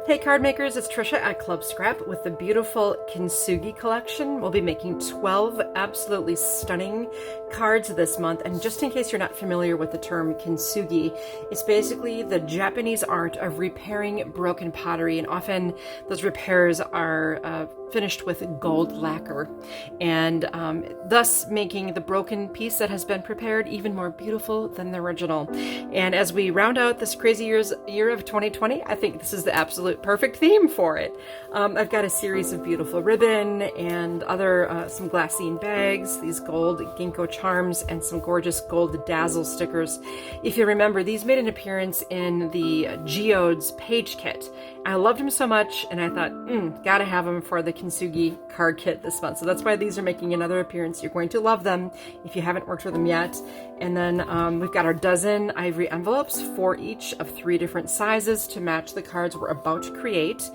Hey card makers, it's Tricia at Club Scrap with the beautiful Kintsugi collection. We'll be making 12 absolutely stunning cards this month, and just in case you're not familiar with the term Kintsugi, it's basically the Japanese art of repairing broken pottery, and often those repairs are finished with gold lacquer, and thus making the broken piece that has been prepared even more beautiful than the original. And as we round out this crazy year of 2020, I think this is the absolute perfect theme for it. I've got a series of beautiful ribbon and other some glassine bags, these gold ginkgo charms, and some gorgeous gold dazzle stickers. If you remember, these made an appearance in the Geodes page kit. I loved them so much, and I thought, gotta have them for the Kintsugi card kit this month. So that's why these are making another appearance. You're going to love them if you haven't worked with them yet. And then we've got our dozen ivory envelopes, 4 each of 3 different sizes to match the cards we're about to create.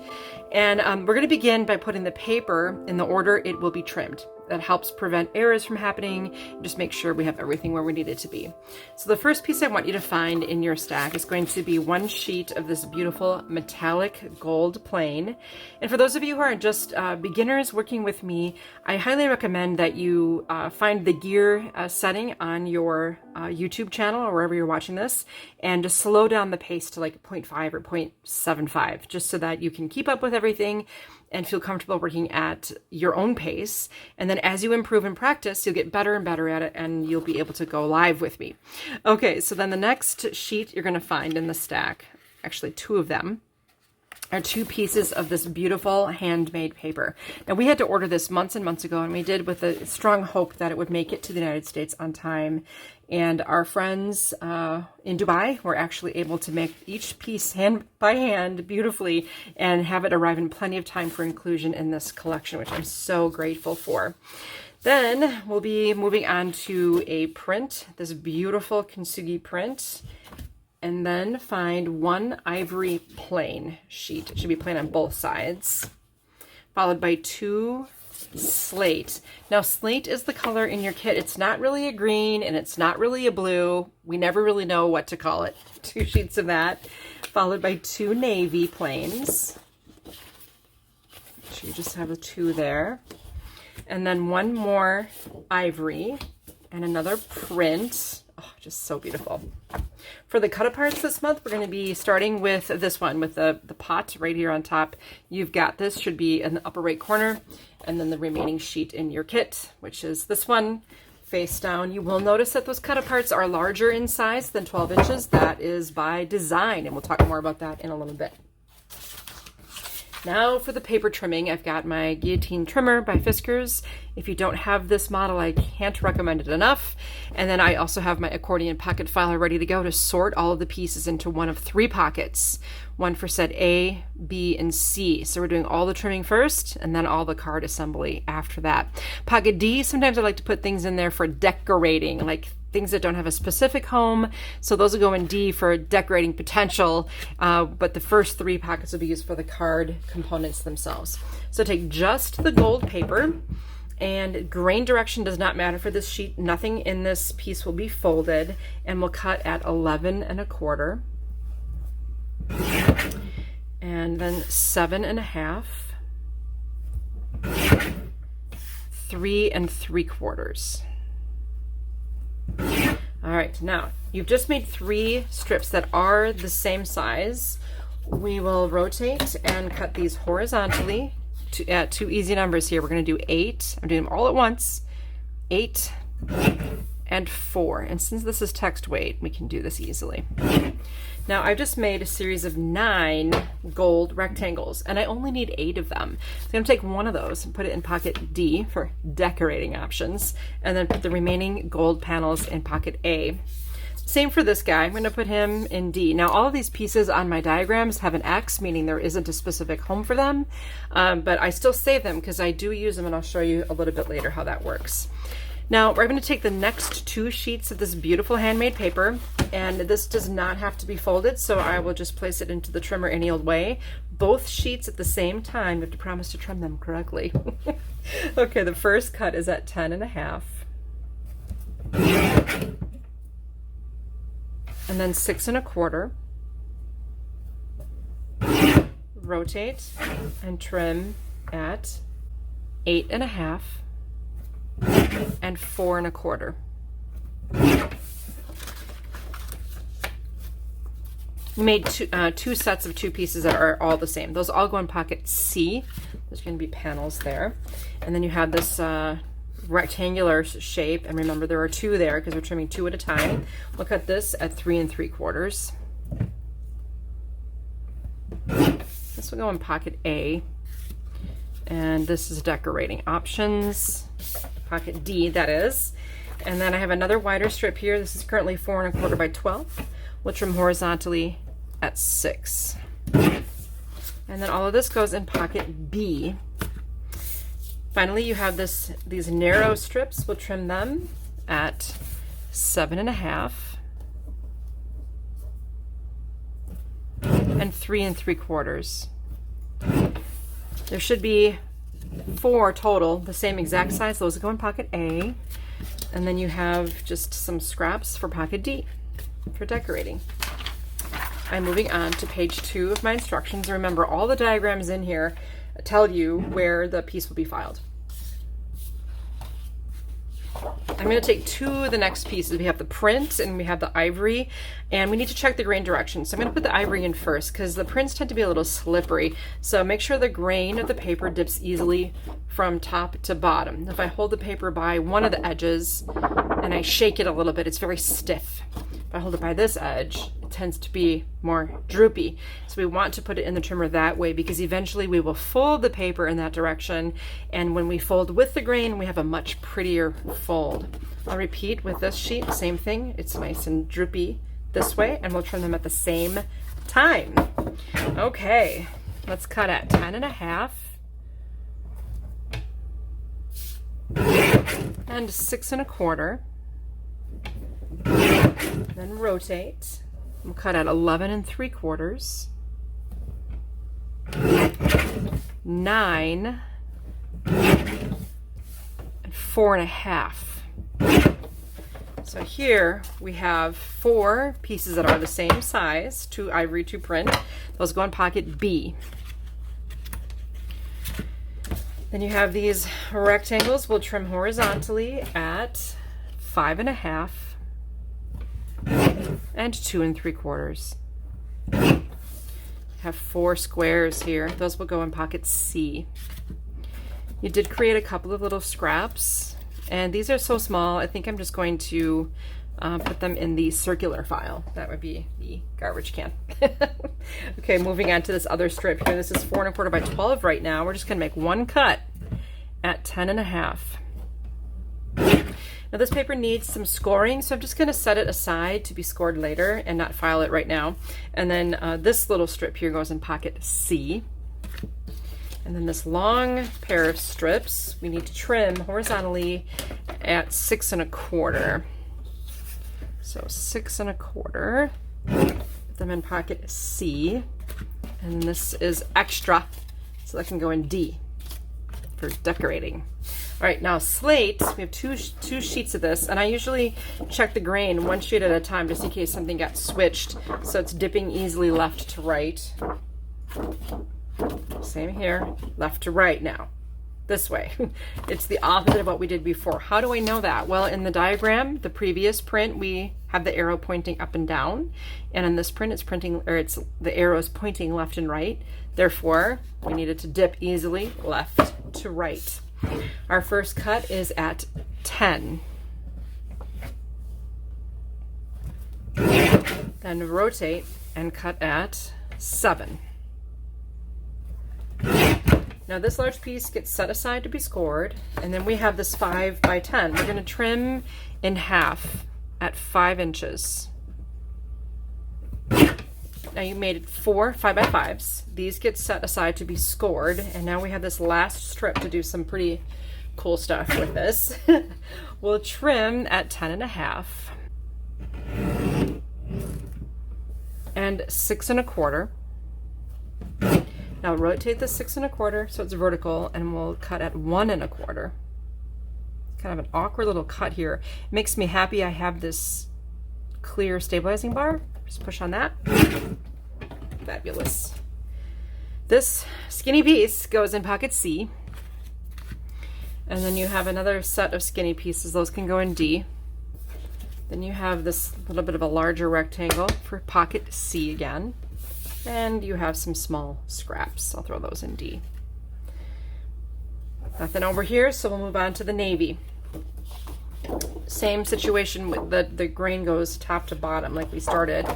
And we're going to begin by putting the paper in the order it will be trimmed. That helps prevent errors from happening and just make sure we have everything where we need it to be. So the first piece I want you to find in your stack is going to be 1 sheet of this beautiful metallic gold plain. And for those of you who are just beginners working with me, I highly recommend that you find the gear setting on your YouTube channel or wherever you're watching this, and just slow down the pace to like 0.5 or 0.75, just so that you can keep up with everything and feel comfortable working at your own pace. And then as you improve and practice, you'll get better and better at it, and you'll be able to go live with me. Okay, so then the next sheet you're gonna find in the stack, actually 2 of them, are 2 pieces of this beautiful handmade paper. Now, we had to order this months and months ago, and we did with a strong hope that it would make it to the United States on time. And our friends in Dubai were actually able to make each piece hand by hand beautifully and have it arrive in plenty of time for inclusion in this collection, which I'm so grateful for. Then we'll be moving on to a print, this beautiful Kintsugi print, and then find 1 ivory plain sheet. It should be plain on both sides, followed by 2 slate. Now, slate is the color in your kit. It's not really a green and it's not really a blue. We never really know what to call it. 2 sheets of that, followed by 2 navy plains. So you just have the 2 there. And then 1 more ivory and another print. Oh, just so beautiful. For the cut aparts this month, we're going to be starting with this one with the pot right here on top. You've got this, should be in the upper right corner, and then the remaining sheet in your kit, which is this one, face down. You will notice that those cut aparts are larger in size than 12 inches. That is by design, and we'll talk more about that in a little bit. Now for the paper trimming, I've got my guillotine trimmer by Fiskars. If you don't have this model, I can't recommend it enough. And then I also have my accordion pocket filer ready to go to sort all of the pieces into one of 3 pockets. One for set A, B, and C. So we're doing all the trimming first, and then all the card assembly after that. Pocket D, sometimes I like to put things in there for decorating, like things that don't have a specific home. So those will go in D for decorating potential, but the first 3 pockets will be used for the card components themselves. So take just the gold paper, and grain direction does not matter for this sheet. Nothing in this piece will be folded, and we'll cut at 11 1/4, and then 7 1/2, 3 3/4. All right, now you've just made 3 strips that are the same size. We will rotate and cut these horizontally at 2 easy numbers here. We're going to do 8. I'm doing them all at once. 8 and 4. And since this is text weight, we can do this easily. Now, I've just made a series of 9 gold rectangles, and I only need 8 of them. So I'm going to take one of those and put it in pocket D for decorating options, and then put the remaining gold panels in pocket A. Same for this guy. I'm going to put him in D. Now, all of these pieces on my diagrams have an X, meaning there isn't a specific home for them, but I still save them because I do use them, and I'll show you a little bit later how that works. Now, we're going to take the next 2 sheets of this beautiful handmade paper, and this does not have to be folded, so I will just place it into the trimmer any old way. Both sheets at the same time. You have to promise to trim them correctly. Okay, the first cut is at 10 1/2. And then 6 1/4. rotate, and trim at 8.5 and 4.25. You made two sets of two pieces that are all the same. Those all go in pocket C. There's going to be panels there. And then you have this rectangular shape. And remember, there are two there because we're trimming two at a time. We'll cut this at 3 3/4. This will go in pocket A. And this is decorating options. Pocket D, that is. And then I have another wider strip here. This is currently 4 1/4 by 12. We'll trim horizontally at 6. And then all of this goes in pocket B. Finally, you have these narrow strips. We'll trim them at 7.5 and 3 3/4. There should be 4 total, the same exact size. Those go in pocket A. And then you have just some scraps for pocket D for decorating. I'm moving on to page 2 of my instructions. Remember, all the diagrams in here tell you where the piece will be filed. I'm going to take 2 of the next pieces. We have the print and we have the ivory, and we need to check the grain direction. So I'm going to put the ivory in first because the prints tend to be a little slippery. So make sure the grain of the paper dips easily from top to bottom. If I hold the paper by one of the edges and I shake it a little bit, it's very stiff. If I hold it by this edge, it tends to be more droopy. So we want to put it in the trimmer that way because eventually we will fold the paper in that direction. And when we fold with the grain, we have a much prettier fold. I'll repeat with this sheet, same thing. It's nice and droopy this way, and we'll trim them at the same time. Okay, let's cut at 10.5 and 6 1/4. Then rotate. We'll cut at 11 3/4, 9 and 4.5. So here we have 4 pieces that are the same size, 2 ivory, 2 print. Those go in pocket B. Then you have these rectangles. We'll trim horizontally at 5.5 and 2 3/4. Have 4 squares here. Those will go in pocket C. You did create a couple of little scraps, and these are so small, I think I'm just going to put them in the circular file. That would be the garbage can. Okay, moving on to this other strip here. This is 4 1/4 by 12 right now. We're just gonna make one cut at 10.5. Now this paper needs some scoring, so I'm just going to set it aside to be scored later and not file it right now. And then this little strip here goes in pocket C. And then this long pair of strips we need to trim horizontally at 6 1/4. So 6 1/4. Put them in pocket C. And this is extra, so that can go in D for decorating. All right, now slate, we have two sheets of this, and I usually check the grain 1 sheet at a time just in case something got switched, so it's dipping easily left to right. Same here, left to right now, this way. It's the opposite of what we did before. How do I know that? Well, in the diagram, the previous print, we have the arrow pointing up and down, and in this print, the arrow is pointing left and right. Therefore, we needed to dip easily left to right. Our first cut is at 10. Then rotate and cut at 7. Now this large piece gets set aside to be scored, and then we have this 5 by 10. We're going to trim in half at 5 inches. Now you made 4 5 by 5s. These get set aside to be scored, and now we have this last strip to do some pretty cool stuff with this. We'll trim at 10.5 and 6 1/4. Now rotate the 6 1/4 so it's vertical, and we'll cut at 1 1/4. Kind of an awkward little cut here. It makes me happy I have this clear stabilizing bar. Just push on that. Fabulous. This skinny piece goes in pocket C. And then you have another set of skinny pieces. Those can go in D. Then you have this little bit of a larger rectangle for pocket C again. And you have some small scraps. I'll throw those in D. Nothing over here, so we'll move on to the navy. Same situation with the grain goes top to bottom like we started.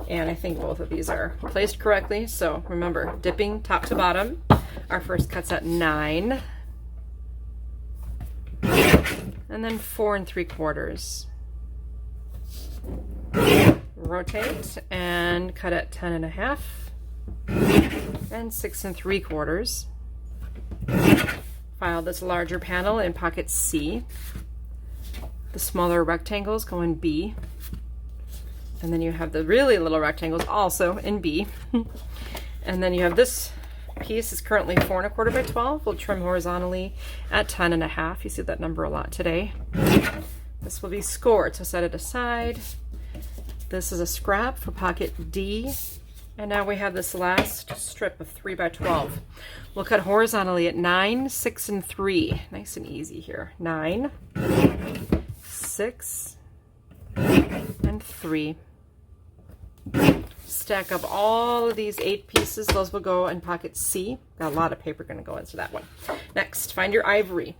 And I think both of these are placed correctly. So remember, dipping top to bottom. Our first cut's at 9. And then 4 3/4. Rotate and cut at 10 1/2 and 6 3/4. File this larger panel in pocket C. The smaller rectangles go in B. And then you have the really little rectangles also in B. And then you have this piece is currently 4 1/4 by 12. We'll trim horizontally at 10 1/2. You see that number a lot today. This will be scored, so set it aside. This is a scrap for pocket D. And now we have this last strip of 3 by 12. We'll cut horizontally at 9, 6, and 3. Nice and easy here. 9, 6, and 3. Stack up all of these 8 pieces. Those will go in pocket C. Got a lot of paper going to go into that one. Next, find your ivory.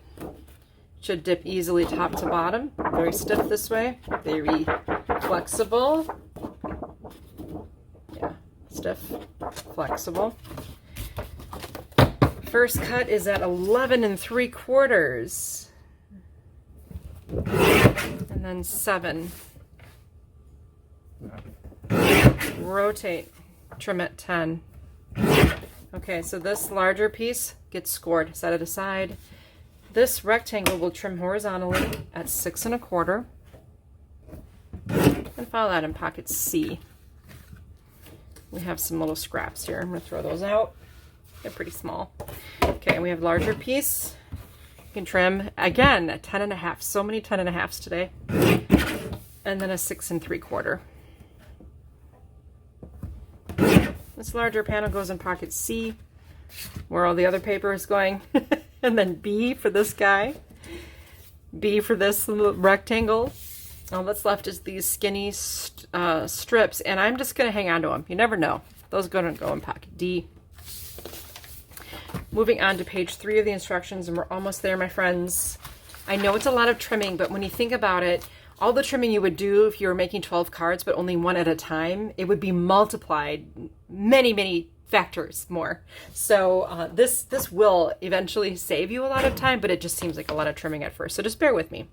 Should dip easily top to bottom. Very stiff this way. Very flexible. Yeah, stiff, flexible. First cut is at 11 3/4. And then 7. Rotate, trim at 10. Okay, so this larger piece gets scored. Set it aside. This rectangle will trim horizontally at 6 1/4. And file that in pocket C. We have some little scraps here. I'm going to throw those out. They're pretty small. Okay, we have larger piece. You can trim again at 10 1/2. So many 10 1/2s today. And then a 6 3/4. This larger panel goes in pocket C, where all the other paper is going. And then B for this guy. B for this little rectangle. All that's left is these skinny strips, and I'm just going to hang on to them. You never know. Those are going to go in pocket D. Moving on to page 3 of the instructions, and we're almost there, my friends. I know it's a lot of trimming, but when you think about it, all the trimming you would do if you were making 12 cards, but only one at a time, it would be multiplied many, many factors more. So this will eventually save you a lot of time, but it just seems like a lot of trimming at first. So just bear with me.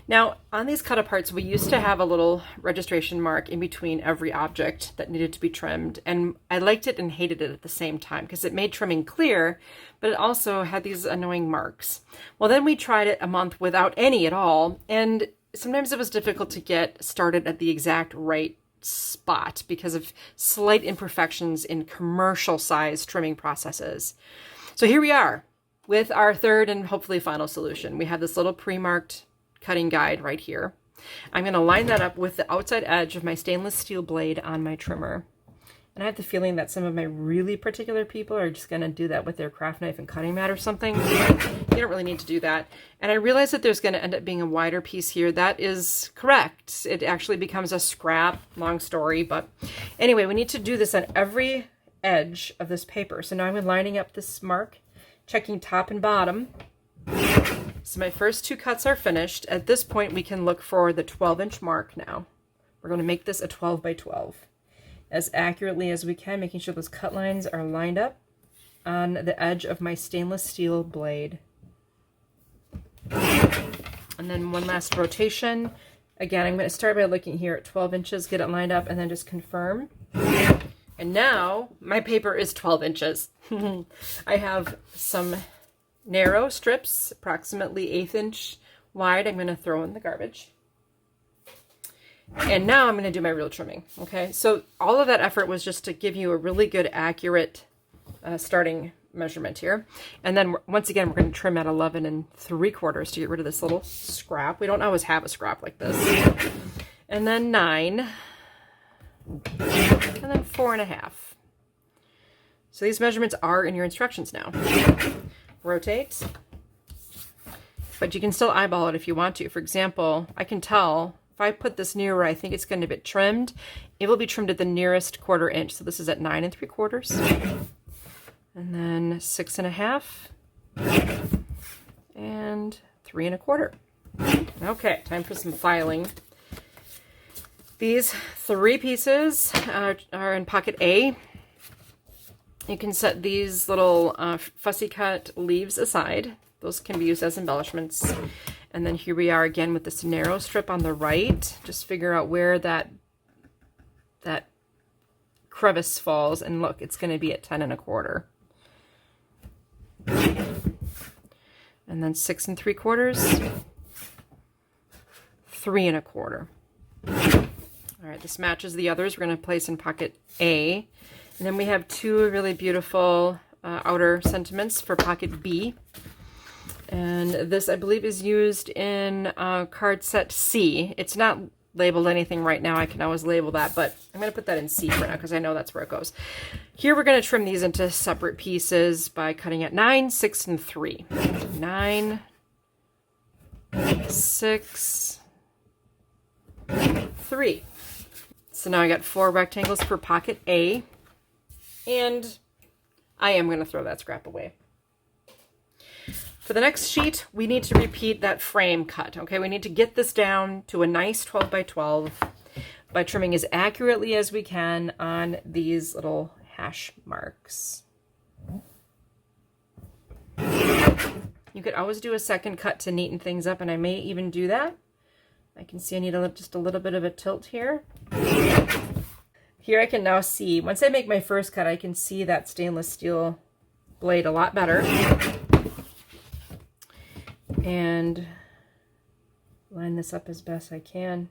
Now, on these cut aparts, we used to have a little registration mark in between every object that needed to be trimmed. And I liked it and hated it at the same time because it made trimming clear, but it also had these annoying marks. Well, then we tried it a month without any at all. And sometimes it was difficult to get started at the exact right spot because of slight imperfections in commercial size trimming processes. So here we are with our third and hopefully final solution. We have this little pre-marked cutting guide right here. I'm going to line that up with the outside edge of my stainless steel blade on my trimmer. And I have the feeling that some of my really particular people are just going to do that with their craft knife and cutting mat or something. You don't really need to do that. And I realize that there's going to end up being a wider piece here. That is correct. It actually becomes a scrap, long story. But anyway, we need to do this on every edge of this paper. So now I'm lining up this mark, checking top and bottom. So my first 2 cuts are finished. At this point, we can look for the 12-inch mark now. We're going to make this a 12 by 12. As accurately as we can, making sure those cut lines are lined up on the edge of my stainless steel blade. And then one last rotation. Again, I'm going to start by looking here at 12 inches, get it lined up, and then just confirm. And now my paper is 12 inches. I have some narrow strips, approximately 1/8 inch wide. I'm going to throw in the garbage. And now I'm going to do my real trimming. Okay, so all of that effort was just to give you a really good, accurate starting measurement here. And then once again, we're going to trim at 11 3/4 to get rid of this little scrap. We don't always have a scrap like this. And then 9, and then 4 1/2. So these measurements are in your instructions now. Rotate. But you can still eyeball it if you want to. For example, I can tell if I put this near where I think it's going to be trimmed, it will be trimmed at the nearest 1/4 inch. So this is at 9 3/4. And then 6 1/2. And 3 1/4. Okay, time for some filing. These 3 pieces are in pocket A. You can set these little fussy cut leaves aside. Those can be used as embellishments. And then here we are again with this narrow strip on the right. Just figure out where that crevice falls. And look, it's going to be at 10 1/4. And then 6 3/4. 3 1/4. All right, this matches the others. We're going to place in pocket A. And then we have 2 really beautiful outer sentiments for pocket B. And this, I believe, is used in card set C. It's not labeled anything right now. I can always label that, but I'm going to put that in C for now because I know that's where it goes. Here we're going to trim these into separate pieces by cutting at 9, 6, and 3. 9, 6, 3. So now I got 4 rectangles for pocket A. And I am going to throw that scrap away. For the next sheet, we need to repeat that frame cut, okay? We need to get this down to a nice 12 by 12 by trimming as accurately as we can on these little hash marks. You could always do a second cut to neaten things up, and I may even do that. I can see I need just a little bit of a tilt here. Here I can now see, once I make my first cut, I can see that stainless steel blade a lot better. And line this up as best I can.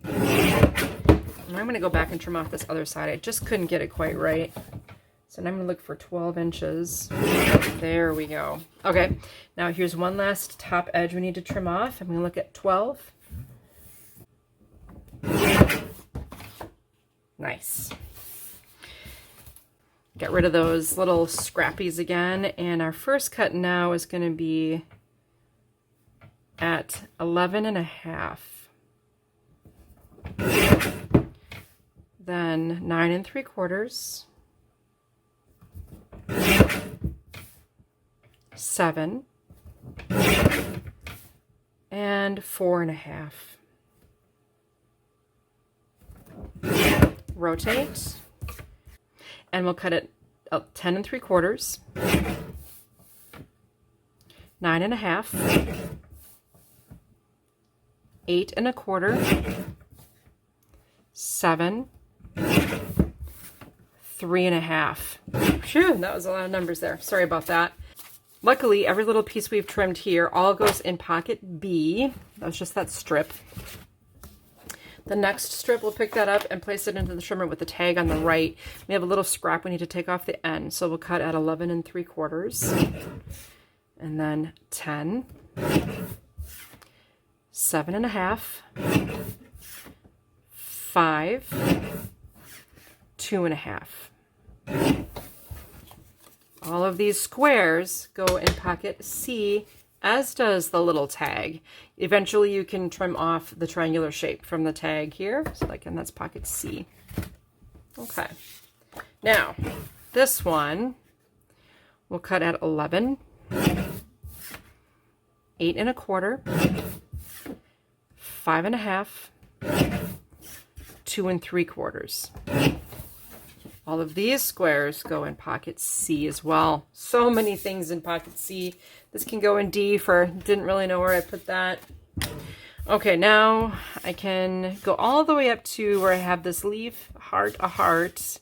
And I'm going to go back and trim off this other side. I just couldn't get it quite right. So now I'm going to look for 12 inches. There we go. Okay, now here's one last top edge we need to trim off. I'm going to look at 12. Nice. Get rid of those little scrappies again. And our first cut now is going to be at 11 1/2. Then 9 3/4. 7. And 4 1/2. Rotate. And we'll cut it 10 3/4, 9 1/2, 8 1/4, 7, 3 1/2. Phew, that was a lot of numbers there. Sorry about that. Luckily, every little piece we've trimmed here all goes in pocket B. That was just that strip. The next strip, we'll pick that up and place it into the trimmer with the tag on the right. We have a little scrap we need to take off the end, so we'll cut at 11 3/4, and then 10, 7 1/2, 5, 2 1/2. All of these squares go in pocket C, as does the little tag. Eventually you can trim off the triangular shape from the tag here. So again, that's pocket C. Okay. Now, this one we'll cut at 11, 8 1/4, 5 1/2, 2 3/4. All of these squares go in pocket C as well. So many things in pocket C. This can go in D for, didn't really know where I put that. Okay, now I can go all the way up to where I have this leaf, a heart,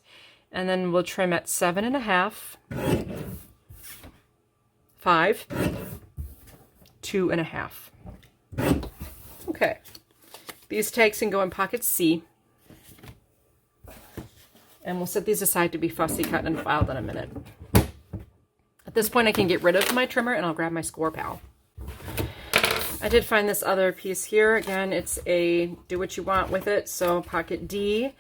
and then we'll trim at 7 1/2, 5, 2 1/2. Okay, these tags can go in pocket C. And we'll set these aside to be fussy cut and filed in a minute. At this point, I can get rid of my trimmer and I'll grab my score pal. I did find this other piece here. Again, it's a do what you want with it. So pocket D.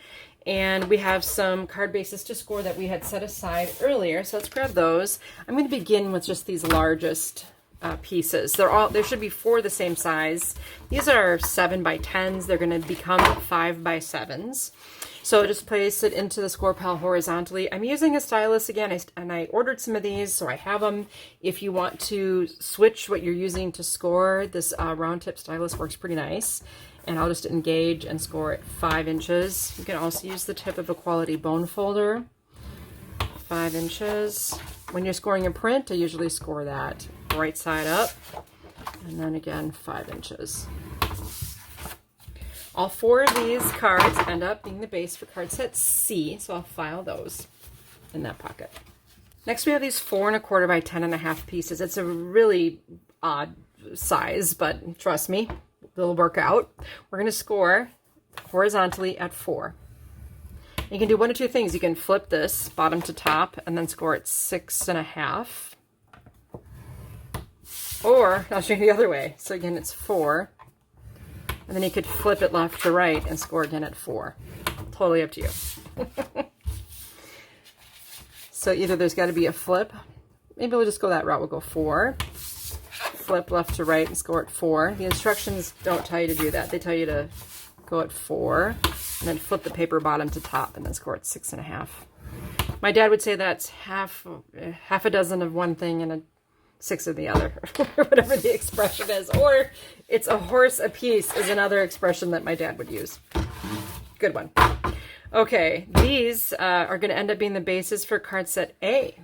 And we have some card bases to score that we had set aside earlier. So let's grab those. I'm going to begin with just these largest pieces. There should be 4 the same size. These are 7 by 10s. They're going to become 5 by 7s. So just place it into the score pile horizontally. I'm using a stylus again, and I ordered some of these, so I have them. If you want to switch what you're using to score, this round tip stylus works pretty nice. And I'll just engage and score at 5 inches. You can also use the tip of a quality bone folder, 5 inches. When you're scoring a print, I usually score that right side up, and then again 5 inches. All 4 of these cards end up being the base for card set C, so I'll file those in that pocket. Next we have these 4 1/4 by 10.5 pieces. It's a really odd size, but trust me, it'll work out. We're going to score horizontally at 4. You can do one of 2 things. You can flip this bottom to top and then score at 6.5. Or I'll show you the other way. So again, it's 4. And then you could flip it left to right and score again at 4. Totally up to you. So either there's got to be a flip. Maybe we'll just go that route. We'll go 4. Flip left to right and score at 4. The instructions don't tell you to do that. They tell you to go at 4 and then flip the paper bottom to top and then score at 6.5. My dad would say that's half a dozen of one thing and a 6 of the other, or whatever the expression is. Or it's a horse apiece is another expression that my dad would use. Good one. Okay, these are going to end up being the bases for card set A.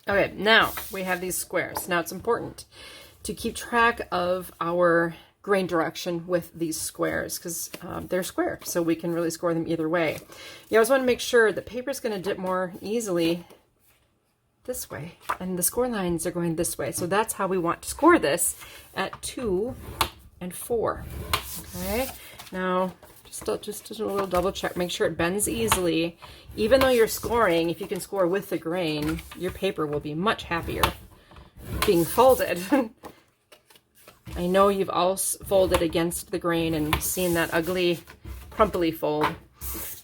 Okay, now we have these squares. Now it's important to keep track of our grain direction with these squares because they're square, so we can really score them either way. You always want to make sure the paper is going to dip more easily this way, and the score lines are going this way. So that's how we want to score this at 2 and 4. Okay, now just a little double check. Make sure it bends easily. Even though you're scoring, if you can score with the grain, your paper will be much happier being folded. I know you've all folded against the grain and seen that ugly, crumply fold.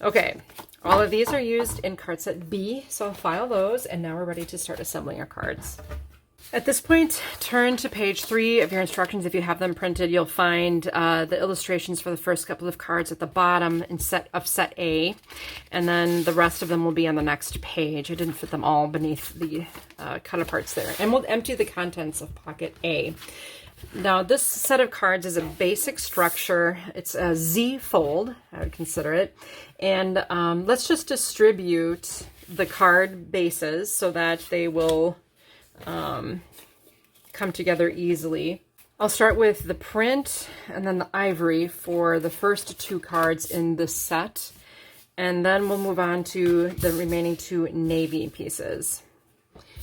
Okay, all of these are used in card set B, so I'll file those, and now we're ready to start assembling our cards. At this point, turn to page 3 of your instructions. If you have them printed, you'll find the illustrations for the first couple of cards at the bottom in set A, and then the rest of them will be on the next page. I didn't fit them all beneath the cut-aparts there. And we'll empty the contents of pocket A. Now, this set of cards is a basic structure. It's a Z fold, I would consider it. And let's just distribute the card bases so that they will come together easily. I'll start with the print and then the ivory for the first 2 cards in this set. And then we'll move on to the remaining 2 navy pieces.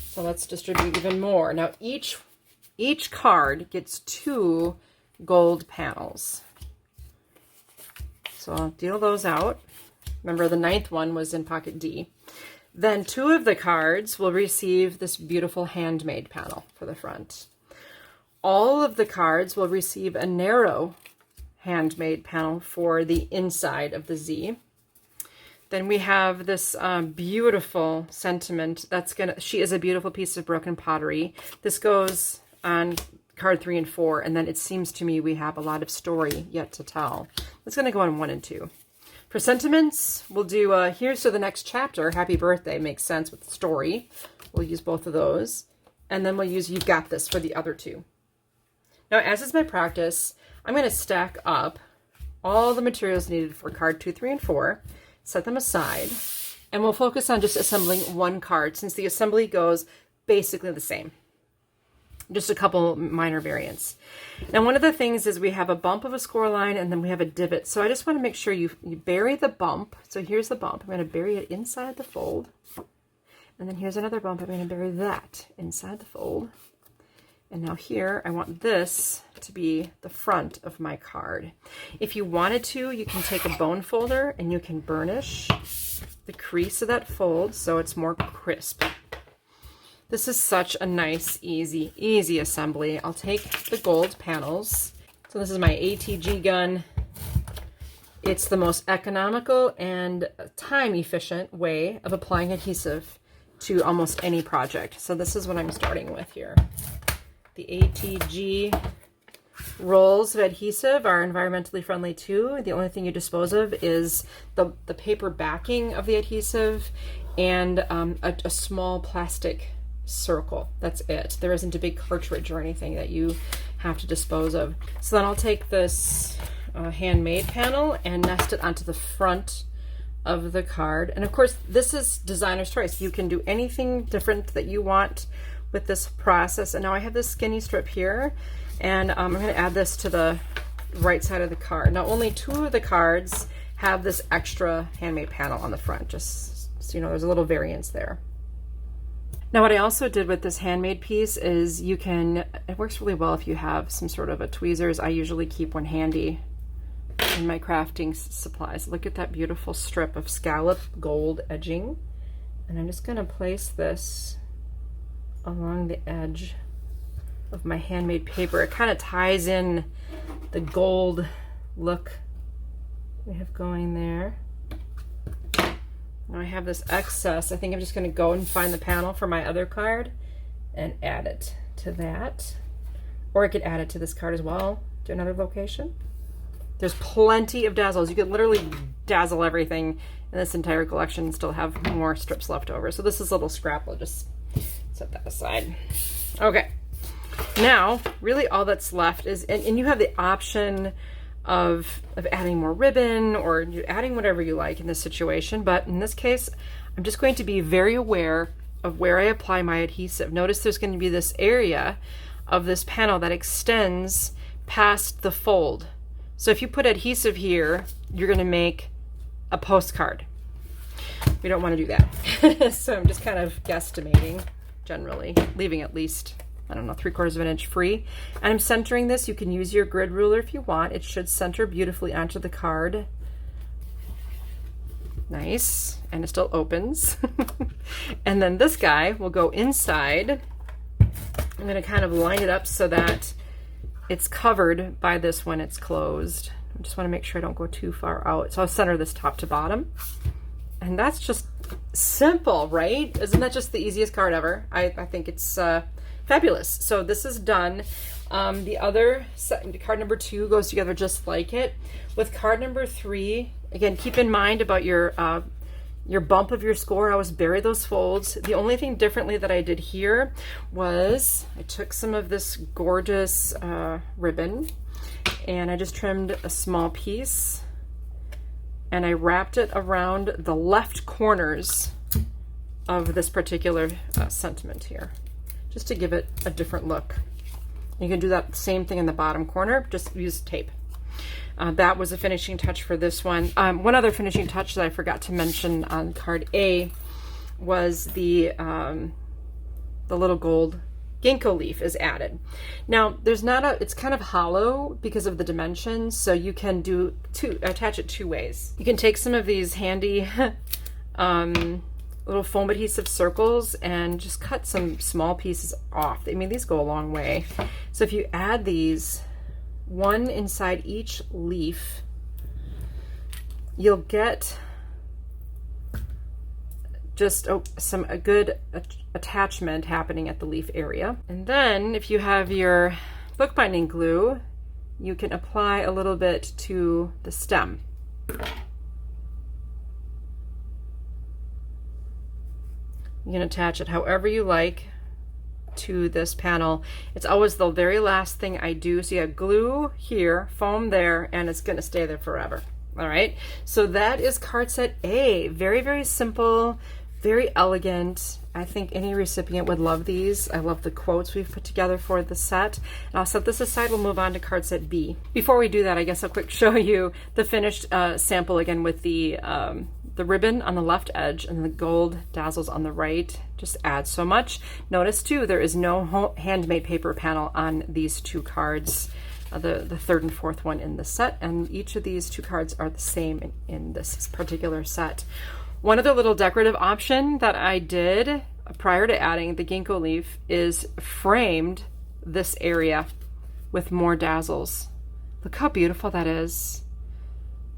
So let's distribute even more. Now, each card gets 2 gold panels. So I'll deal those out. Remember, the 9th one was in pocket D. Then 2 of the cards will receive this beautiful handmade panel for the front. All of the cards will receive a narrow handmade panel for the inside of the Z. Then we have this beautiful sentiment. She is a beautiful piece of broken pottery. This goes on card 3 and 4, and then it seems to me we have a lot of story yet to tell. It's going to go on 1 and 2. For sentiments, we'll do here's to the next chapter. Happy birthday makes sense with the story. We'll use both of those. And then we'll use you've got this for the other 2. Now, as is my practice, I'm going to stack up all the materials needed for card 2, 3, and 4, set them aside, and we'll focus on just assembling 1 card since the assembly goes basically the same. Just a couple minor variants. Now, one of the things is we have a bump of a score line and then we have a divot. So I just want to make sure you bury the bump. So here's the bump. I'm going to bury it inside the fold. And then here's another bump. I'm going to bury that inside the fold. And now here, I want this to be the front of my card. If you wanted to, you can take a bone folder and you can burnish the crease of that fold so it's more crisp. This is such a nice, easy assembly. I'll take the gold panels. So this is my ATG gun It's the most economical and time efficient way of applying adhesive to almost any project. So this is what I'm starting with here. The ATG rolls of adhesive are environmentally friendly too. The only thing you dispose of is the paper backing of the adhesive and a small plastic circle. That's it. There isn't a big cartridge or anything that you have to dispose of. So then I'll take this handmade panel and nest it onto the front of the card. And of course, this is designer's choice. You can do anything different that you want with this process. And now I have this skinny strip here, and I'm going to add this to the right side of the card. Now, only 2 of the cards have this extra handmade panel on the front, just so you know, there's a little variance there. Now, what I also did with this handmade piece is it works really well if you have some sort of a tweezers. I usually keep one handy in my crafting supplies. Look at that beautiful strip of scallop gold edging. And I'm just going to place this along the edge of my handmade paper. It kind of ties in the gold look we have going there. Now I have this excess. I think I'm just going to go and find the panel for my other card and add it to that. Or I could add it to this card as well, to another location. There's plenty of dazzles. You could literally dazzle everything in this entire collection and still have more strips left over. So this is a little scrap. I'll just set that aside. Okay. Now, really all that's left is, and you have the option of adding more ribbon or adding whatever you like in this situation. But in this case, I'm just going to be very aware of where I apply my adhesive. Notice there's going to be this area of this panel that extends past the fold. So if you put adhesive here, you're going to make a postcard. We don't want to do that. So I'm just kind of guesstimating generally, leaving at least, I don't know, 3/4 of an inch free. And I'm centering this. You can use your grid ruler if you want. It should center beautifully onto the card. Nice. And it still opens. And then this guy will go inside. I'm going to kind of line it up so that it's covered by this when it's closed. I just want to make sure I don't go too far out. So I'll center this top to bottom. And that's just simple, right? Isn't that just the easiest card ever? I think it's fabulous. So this is done. The other card number 2 goes together just like it. With card number 3, again, keep in mind about your bump of your score. I always bury those folds. The only thing differently that I did here was I took some of this gorgeous ribbon and I just trimmed a small piece and I wrapped it around the left corners of this particular sentiment here, just to give it a different look. You can do that same thing in the bottom corner, just use tape. That was a finishing touch for this one. One other finishing touch that I forgot to mention on card A was the little gold ginkgo leaf is added. Now there's not it's kind of hollow because of the dimensions, so you can attach it 2 ways. You can take some of these handy little foam adhesive circles and just cut some small pieces off. I mean, these go a long way. So if you add these, one inside each leaf, you'll get just a good attachment happening at the leaf area. And then if you have your bookbinding glue, you can apply a little bit to the stem. You can attach it however you like to this panel. It's always the very last thing I do. So you have glue here, foam there, and it's going to stay there forever. All right. So that is card set A. Very, very simple, very elegant. I think any recipient would love these. I love the quotes we've put together for the set. And I'll set this aside. We'll move on to card set B. Before we do that, I guess I'll quick show you the finished sample again with the ribbon on the left edge and the gold dazzles on the right. Just adds so much. Notice too, there is no handmade paper panel on these 2 cards, the 3rd and 4th one in the set, and each of these 2 cards are the same in this particular set. One other little decorative option that I did prior to adding the ginkgo leaf is framed this area with more dazzles. Look how beautiful that is.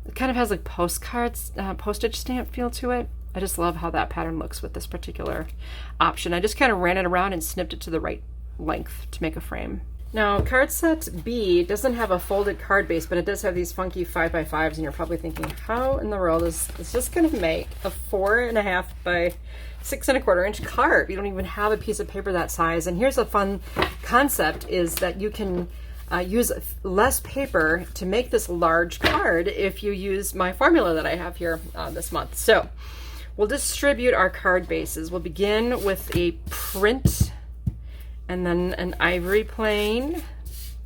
It kind of has like postcards, postage stamp feel to it. I just love how that pattern looks with this particular option. I just kind of ran it around and snipped it to the right length to make a frame. Now, card set B doesn't have a folded card base, but it does have these funky 5x5s, and you're probably thinking, how in the world is this going to make a 4.5 by 6.25 inch card? You don't even have a piece of paper that size. And here's a fun concept, is that you can use less paper to make this large card if you use my formula that I have here this month. So we'll distribute our card bases. We'll begin with a print and then an ivory plain.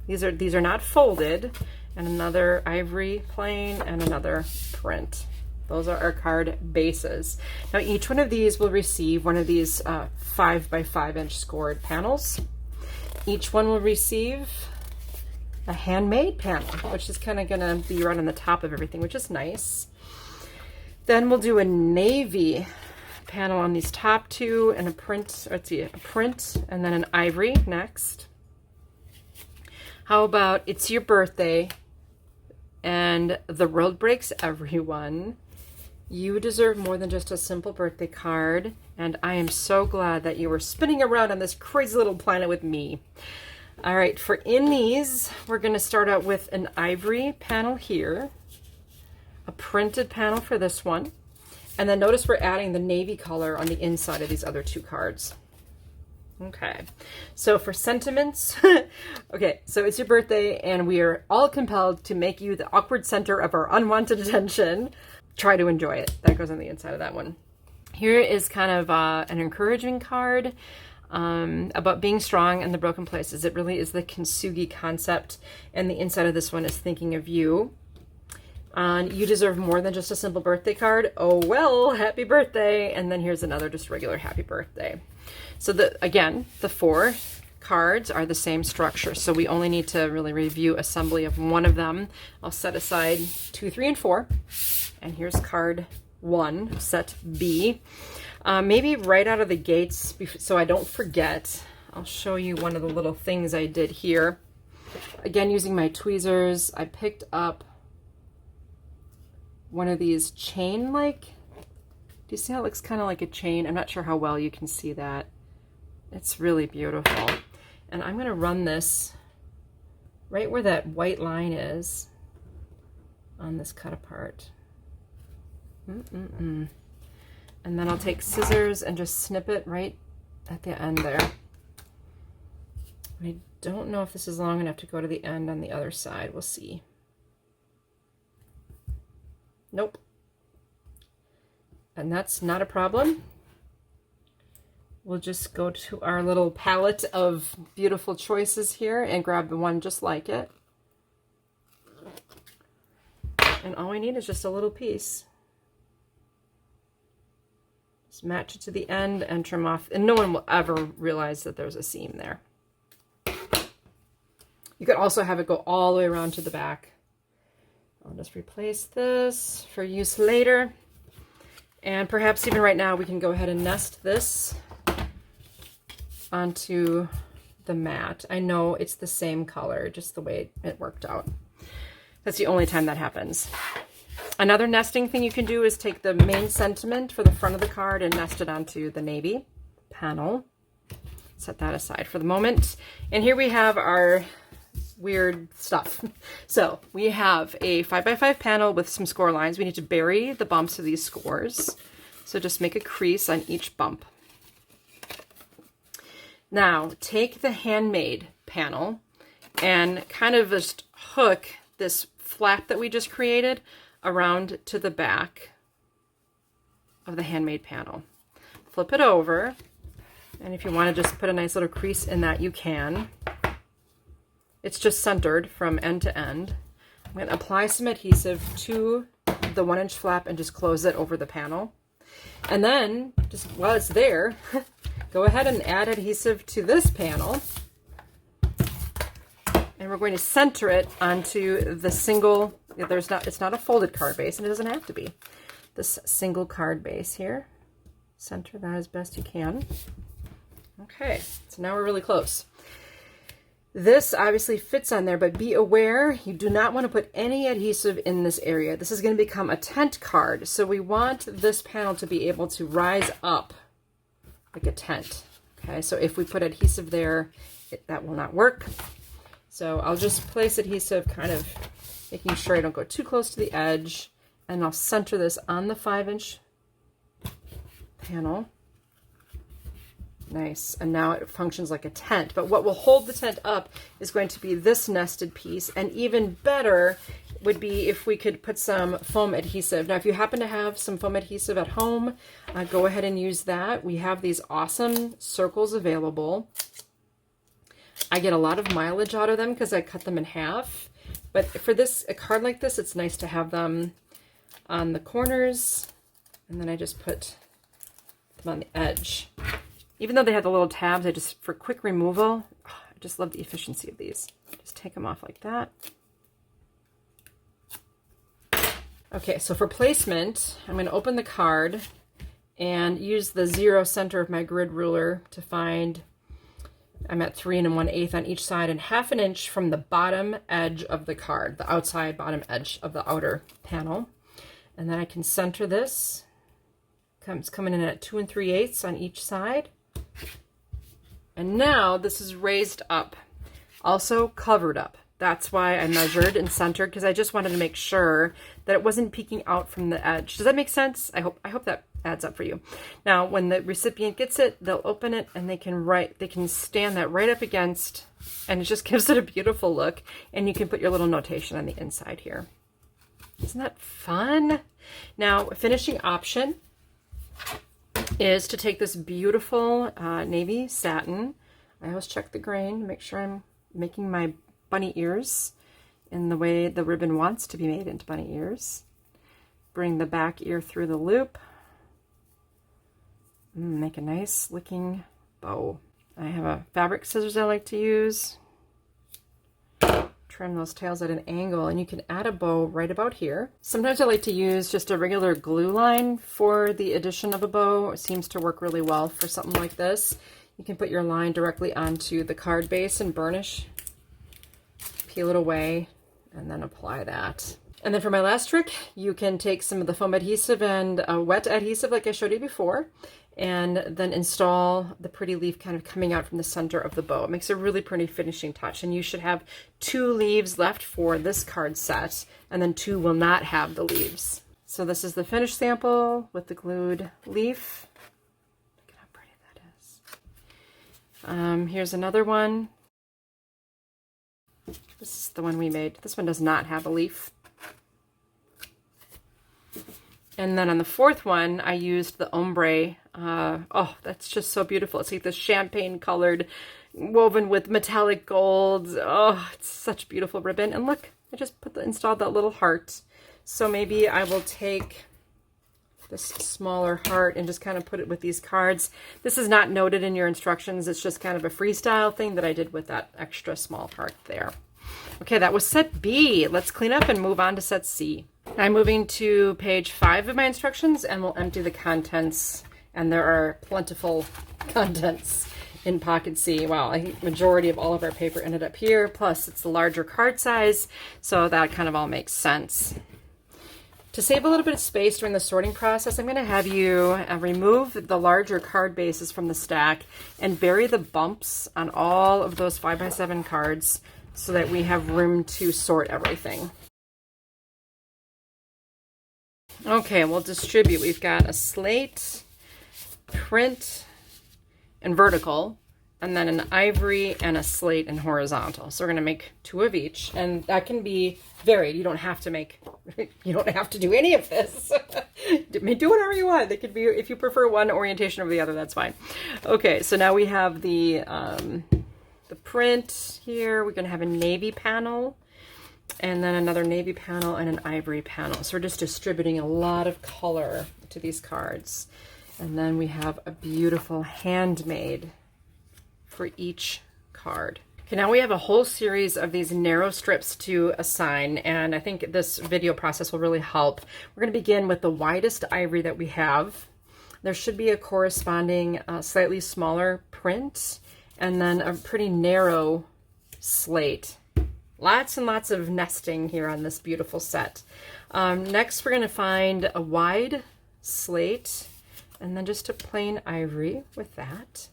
These are not folded, and another ivory plain and another print. Those are our card bases. Now each one of these will receive one of these 5x5 inch scored panels. Each one will receive a handmade panel, which is kind of gonna be right on the top of everything, which is nice. Then we'll do a navy panel on these top two, and a print, or let's see, a print and then an ivory next. How about It's Your Birthday and The World Breaks Everyone. You deserve more than just a simple birthday card, and I am so glad that you were spinning around on this crazy little planet with me. All right, for in these, we're going to start out with an ivory panel here, a printed panel for this one, and then notice we're adding the navy color on the inside of these other two cards. Okay, so for sentiments, okay, so it's your birthday and we are all compelled to make you the awkward center of our unwanted attention. Try to enjoy it. That goes on the inside of that one. Here is kind of an encouraging card about being strong in the broken places. It really is the Kintsugi concept, and the inside of this one is thinking of you. You deserve more than just a simple birthday card. Oh, well, happy birthday. And then here's another just regular happy birthday. So again, the 4 cards are the same structure. So we only need to really review assembly of one of them. I'll set aside 2, 3, and 4. And here's card 1, set B. Maybe right out of the gates, so I don't forget, I'll show you one of the little things I did here. Again, using my tweezers, I picked up one of these chain-like, do you see how it looks kind of like a chain? I'm not sure how well you can see that. It's really beautiful. And I'm going to run this right where that white line is on this cut apart. And then I'll take scissors and just snip it right at the end there. I don't know if this is long enough to go to the end on the other side. We'll see. Nope. And that's not a problem. We'll just go to our little palette of beautiful choices here and grab the one just like it. And all we need is just a little piece. Just match it to the end and trim off, and no one will ever realize that there's a seam there. You could also have it go all the way around to the back. I'll just replace this for use later. And perhaps even right now we can go ahead and nest this onto the mat. I know it's the same color, just the way it worked out. That's the only time that happens. Another nesting thing you can do is take the main sentiment for the front of the card and nest it onto the navy panel. Set that aside for the moment. And here we have our weird stuff. So we have a 5x5 panel with some score lines. We need to bury the bumps of these scores. So just make a crease on each bump. Now take the handmade panel and kind of just hook this flap that we just created around to the back of the handmade panel. Flip it over, and if you want to just put a nice little crease in that, you can. It's just centered from end to end. I'm going to apply some adhesive to the 1-inch flap and just close it over the panel. And then, just while it's there, go ahead and add adhesive to this panel. And we're going to center it onto the single, it's not a folded card base, and it doesn't have to be. This single card base here. Center that as best you can. Okay, so now we're really close. This obviously fits on there, but be aware, you do not want to put any adhesive in this area. This is going to become a tent card, so we want this panel to be able to rise up like a tent. Okay, so if we put adhesive there, that will not work. So I'll just place adhesive, kind of making sure I don't go too close to the edge, and I'll center this on the 5-inch panel. Nice, and now it functions like a tent. But what will hold the tent up is going to be this nested piece, and even better would be if we could put some foam adhesive. Now, if you happen to have some foam adhesive at home, go ahead and use that. We have these awesome circles available. I get a lot of mileage out of them because I cut them in half. But for a card like this, it's nice to have them on the corners, and then I just put them on the edge. Even though they have the little tabs, for quick removal, I just love the efficiency of these. Just take them off like that. Okay, so for placement, I'm going to open the card and use the 0 center of my grid ruler to find, I'm at 3 1/8 on each side, and 1/2 inch from the bottom edge of the card, the outside bottom edge of the outer panel. And then I can center this. It's coming in at 2 3/8 on each side. And now this is raised up, also covered up. That's why I measured and centered, because I just wanted to make sure that it wasn't peeking out from the edge. Does that make sense? I hope that adds up for you. Now, when the recipient gets it, they'll open it and they can stand that right up against, and it just gives it a beautiful look. And you can put your little notation on the inside here. Isn't that fun? Now, a finishing option is to take this beautiful navy satin. I always check the grain to make sure I'm making my bunny ears in the way the ribbon wants to be made into bunny ears. Bring the back ear through the loop. Make a nice looking bow. I have a fabric scissors I like to use. Trim those tails at an angle, and you can add a bow right about here. Sometimes I like to use just a regular glue line for the addition of a bow. It seems to work really well for something like this. You can put your line directly onto the card base and burnish, peel it away, and then apply that. And then for my last trick, you can take some of the foam adhesive and wet adhesive like I showed you before, and then install the pretty leaf kind of coming out from the center of the bow. It makes a really pretty finishing touch, and you should have 2 leaves left for this card set, and then 2 will not have the leaves. So this is the finished sample with the glued leaf. Look at how pretty that is. Here's another one. This is the one we made. This one does not have a leaf. And then on the 4th one, I used the ombre. Oh, that's just so beautiful. It's like this champagne colored, woven with metallic gold. Oh, it's such beautiful ribbon. And look, I just installed that little heart. So maybe I will take this smaller heart and just kind of put it with these cards. This is not noted in your instructions. It's just kind of a freestyle thing that I did with that extra small heart there. Okay, that was set B. Let's clean up and move on to set C. I'm moving to page 5 of my instructions, and we'll empty the contents, and there are plentiful contents in pocket C. Wow, I think the majority of all of our paper ended up here, plus it's the larger card size, so that kind of all makes sense. To save a little bit of space during the sorting process, I'm going to have you remove the larger card bases from the stack and bury the bumps on all of those 5x7 cards so that we have room to sort everything. Okay, we'll distribute. We've got a slate, print, and vertical, and then an ivory and a slate and horizontal. So we're going to make 2 of each, and that can be varied. You don't have to do any of this. Do whatever you want. They could be, if you prefer one orientation over the other, that's fine. Okay, so now we have the print here. We're going to have a navy panel, and then another navy panel and an ivory panel. So we're just distributing a lot of color to these cards. And then we have a beautiful handmade for each card. Okay, now we have a whole series of these narrow strips to assign, and I think this video process will really help. We're going to begin with the widest ivory that we have. There should be a corresponding slightly smaller print, and then a pretty narrow slate. Lots and lots of nesting here on this beautiful set. Next, we're going to find a wide slate and then just a plain ivory with that.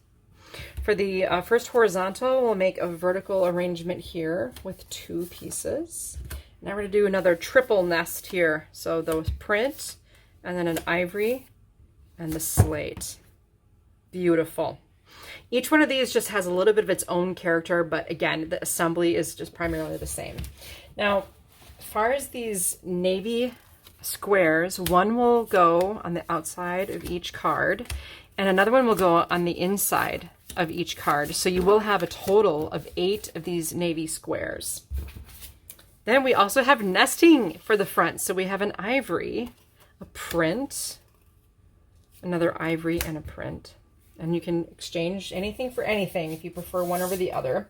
For the first horizontal, we'll make a vertical arrangement here with 2 pieces. Now we're going to do another triple nest here. So the print and then an ivory and the slate. Beautiful. Each one of these just has a little bit of its own character, but again, the assembly is just primarily the same. Now, as far as these navy squares, one will go on the outside of each card, and another one will go on the inside of each card. So you will have a total of 8 of these navy squares. Then we also have nesting for the front. So we have an ivory, a print, another ivory, and a print. And you can exchange anything for anything if you prefer one over the other.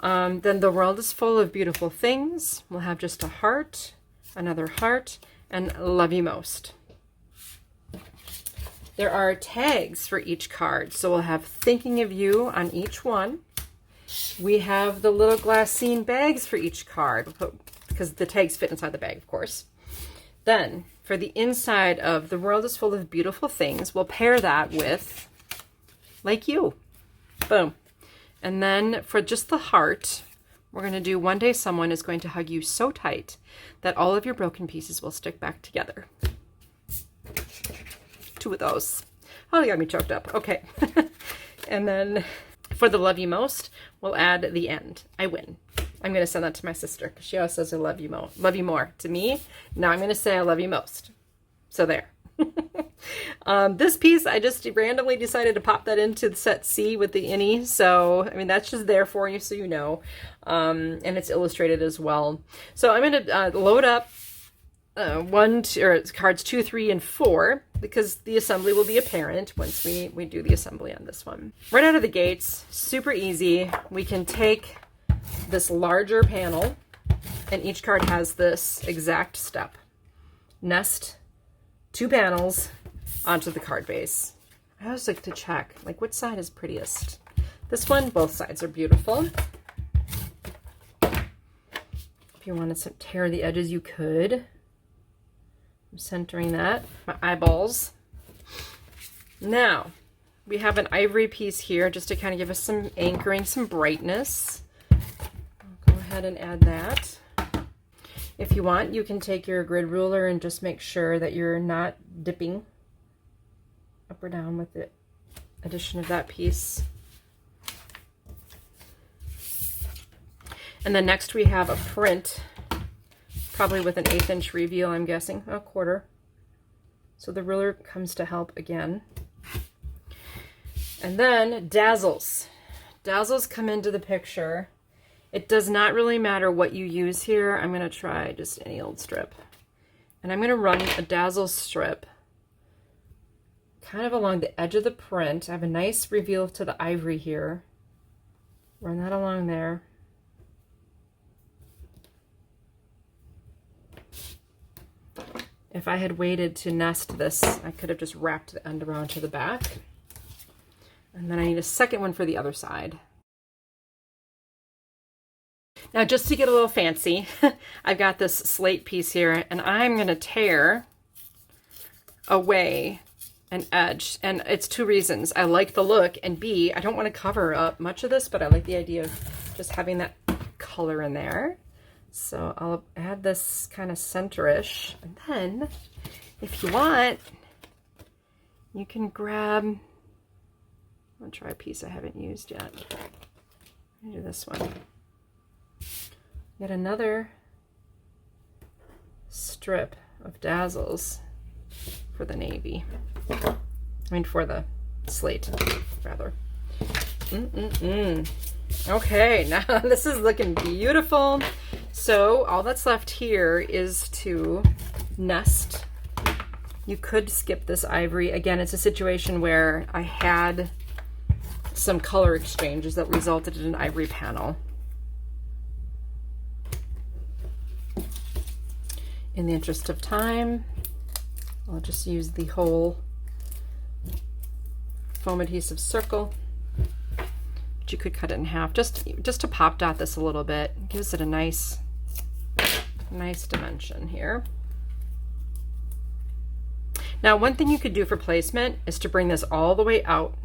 Then the world is full of beautiful things. We'll have just a heart, another heart, and love you most. There are tags for each card. So we'll have thinking of you on each one. We have the little glassine bags for each card, because the tags fit inside the bag, of course. Then for the inside of the world is full of beautiful things, we'll pair that with like you. Boom. And then for just the heart, we're going to do one day someone is going to hug you so tight that all of your broken pieces will stick back together. 2 of those. Oh, you got me choked up. Okay. And then for the love you most, we'll add the end. I win. I'm going to send that to my sister because she always says I love you more. To me, now I'm going to say I love you most. So there. This piece, I just randomly decided to pop that into the set C with the innie. So, I mean, that's just there for you so you know. And it's illustrated as well. So I'm going to load up cards 2, 3, and 4 because the assembly will be apparent once we do the assembly on this one. Right out of the gates, super easy. We can take this larger panel, and each card has this exact step. Nest 2 panels onto the card base. I always like to check, like, which side is prettiest. This one, both sides are beautiful. If you wanted to tear the edges, you could. I'm centering that, my eyeballs. Now, we have an ivory piece here just to kind of give us some anchoring, some brightness. I'll go ahead and add that. If you want, you can take your grid ruler and just make sure that you're not dipping up or down with the addition of that piece. And then next we have a print, probably with an 1/8 inch reveal, I'm guessing, a 1/4. So the ruler comes to help again. And then dazzles. Dazzles come into the picture. It does not really matter what you use here. I'm going to try just any old strip. And I'm going to run a dazzle strip kind of along the edge of the print. I have a nice reveal to the ivory here. Run that along there. If I had waited to nest this, I could have just wrapped the end around to the back. And then I need a second one for the other side. Now, just to get a little fancy, I've got this slate piece here, and I'm going to tear away an edge. And it's 2 reasons. I like the look, and B, I don't want to cover up much of this, but I like the idea of just having that color in there. So I'll add this kind of center-ish. And then, if you want, you can grab, I'm going to try a piece I haven't used yet. Let me do this one. Yet another strip of dazzles for the navy. I mean, for the slate, rather. Okay, now this is looking beautiful. So all that's left here is to nest. You could skip this ivory. Again, it's a situation where I had some color exchanges that resulted in an ivory panel. In the interest of time, I'll just use the whole foam adhesive circle But you could cut it in half just to pop dot this a little bit. It gives it a nice dimension here. Now, one thing you could do for placement is to bring this all the way out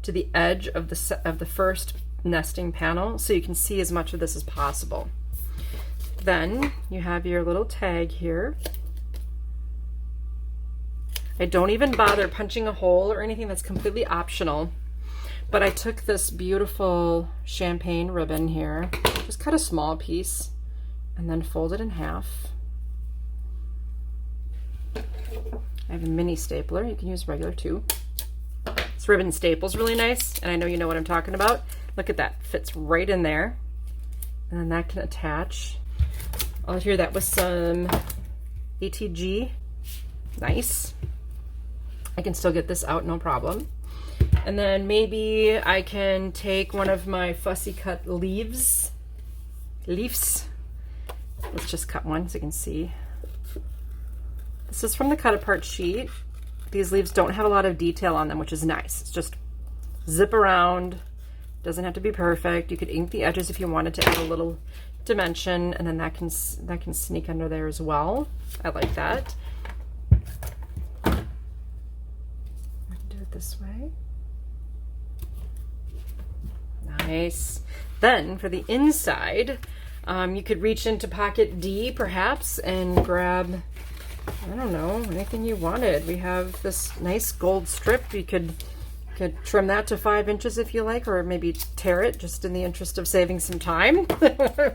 to the edge of the first nesting panel so you can see as much of this as possible. Then you have your little tag here. I don't even bother punching a hole or anything. That's completely optional. But I took this beautiful champagne ribbon here, just cut a small piece, and then fold it in half. I have a mini stapler. You can use regular too. This ribbon staple's really nice, and I know you know what I'm talking about. Look at that, fits right in there. And then that can attach. I'll adhere that with some ATG. Nice. I can still get this out, no problem. And then maybe I can take one of my fussy cut leaves. Let's just cut one so you can see. This is from the cut apart sheet. These leaves don't have a lot of detail on them, which is nice. It's just zip around. Doesn't have to be perfect. You could ink the edges if you wanted to add a little dimension, and then that can sneak under there as well. I like that. I can do it this way. Nice. Then for the inside, you could reach into pocket D perhaps and grab, I don't know, anything you wanted. We have this nice gold strip. You could trim that to 5 inches if you like, or maybe tear it just in the interest of saving some time.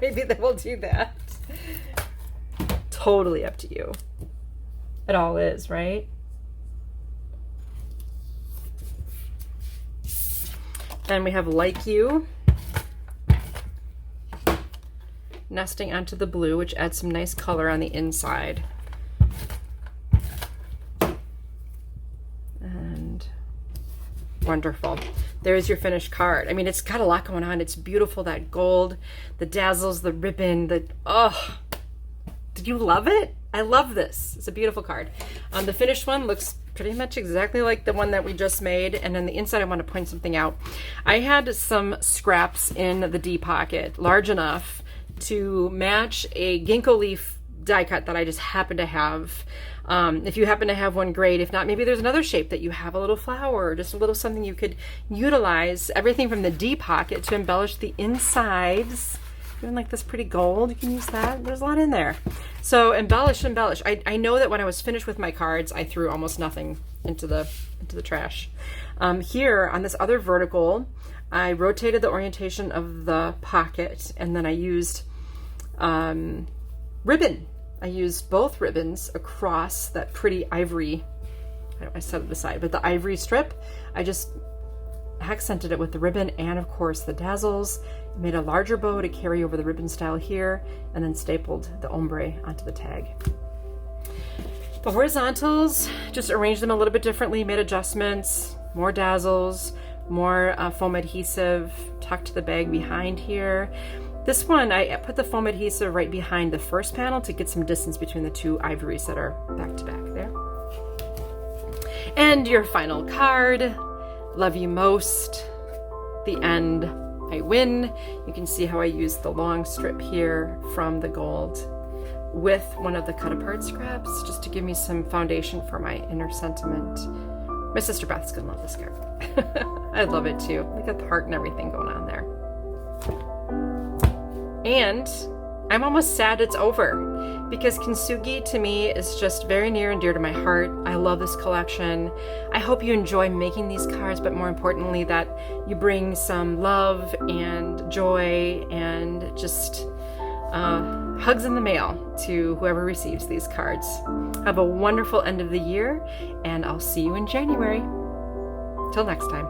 Maybe they will do that. Totally up to you. It all is, right? Then we have Like You nesting onto the blue, which adds some nice color on the inside. And wonderful. There's your finished card. I mean, it's got a lot going on. It's beautiful, that gold, the dazzles, the ribbon, oh, did you love it? I love this. It's a beautiful card. The finished one looks pretty much exactly like the one that we just made. And on the inside, I want to point something out. I had some scraps in the D pocket, large enough to match a ginkgo leaf die cut that I just happen to have. If you happen to have one, great. If not, maybe there's another shape that you have, a little flower, or just a little something you could utilize. Everything from the D pocket to embellish the insides. Even like this pretty gold, you can use that. There's a lot in there. So embellish. I know that when I was finished with my cards, I threw almost nothing into the trash. Here on this other vertical, I rotated the orientation of the pocket, and then I used ribbon. I used both ribbons across that pretty ivory, I set it aside, but the ivory strip, I just accented it with the ribbon and of course the dazzles. Made a larger bow to carry over the ribbon style here, and then stapled the ombre onto the tag. The horizontals, just arranged them a little bit differently, made adjustments, more dazzles, more foam adhesive, tucked the bag behind here. This one, I put the foam adhesive right behind the first panel to get some distance between the two ivories that are back to back there. And your final card, Love You Most, the end, I win. You can see how I used the long strip here from the gold with one of the cut apart scraps just to give me some foundation for my inner sentiment. My sister Beth's gonna love this card. I love it too. Look at the heart and everything going on there. And I'm almost sad it's over because Kintsugi to me is just very near and dear to my heart. I love this collection. I hope you enjoy making these cards, but more importantly that you bring some love and joy and just hugs in the mail to whoever receives these cards. Have a wonderful end of the year, and I'll see you in January. Till next time.